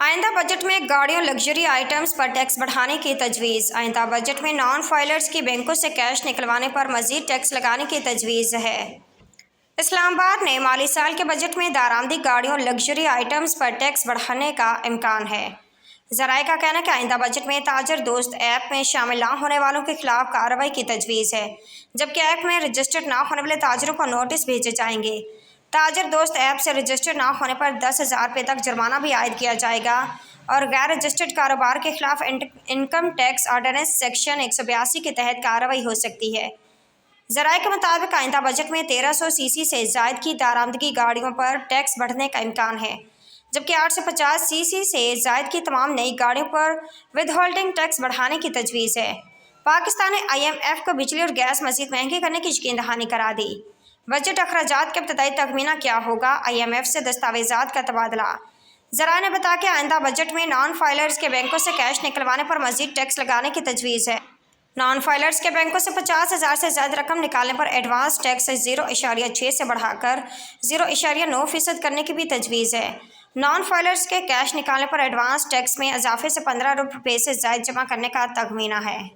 आइंदा बजट में गाड़ियों लग्जरी आइटम्स पर टैक्स बढ़ाने की तजवीज़। आइंदा बजट में नॉन फाइलर्स की बैंकों से कैश निकलवाने पर मजीद टैक्स लगाने की तजवीज़ है। इस्लामाबाद ने माली साल के बजट में दारामदी गाड़ियों लग्जरी आइटम्स पर टैक्स बढ़ाने का इम्कान है। ज़राए का कहना है कि आइंदा बजट में ताजर दोस्त ऐप में शामिल ना होने वालों के खिलाफ कार्रवाई की तजवीज़ है, जबकि ऐप में रजिस्टर्ड ना होने वाले ताजरों को नोटिस भेजे जाएंगे। ताजर दोस्त ऐप से रजिस्टर्ड ना होने पर 10,000 रुपये तक जुर्माना भी आयद किया जाएगा और गैर रजिस्टर्ड कारोबार के खिलाफ इनकम टैक्स ऑर्डिनेंस सेक्शन 182 के तहत कार्रवाई हो सकती है। ज़राए के मुताबिक आइंदा बजट में 1300 सीसी से ज़ायद की दारामदगी गाड़ियों पर टैक्स बढ़ने का इम्कान है, जबकि 850 सीसी से ज़ायद की तमाम नई गाड़ियों पर विद होल्डिंग टैक्स बढ़ाने की तजवीज़ है। पाकिस्तान ने IMF को बिजली और गैस मज़ीद महंगी करने की यकीन दहानी करा दी। बजट अखराजात का इब्तदाई तखमीना क्या होगा? IMF से दस्तावेज़ात का तबादला। ज़राए ने बताया कि आइंदा बजट में नॉन फाइलर्स के बैंकों से कैश निकलवाने पर मजीद टैक्स लगाने की तजवीज़ है। नॉन फाइलर्स के बैंकों से 50,000 से ज़्यादा रकम निकालने पर एडवांस टैक्स 0.6 से बढ़ाकर 0.9% करने की भी तजवीज़ है। नॉन फाइलर्स के कैश निकालने पर एडवांस टैक्स में इजाफे से 15 रुपये से ज़ायद जमा करने का तखमीना है।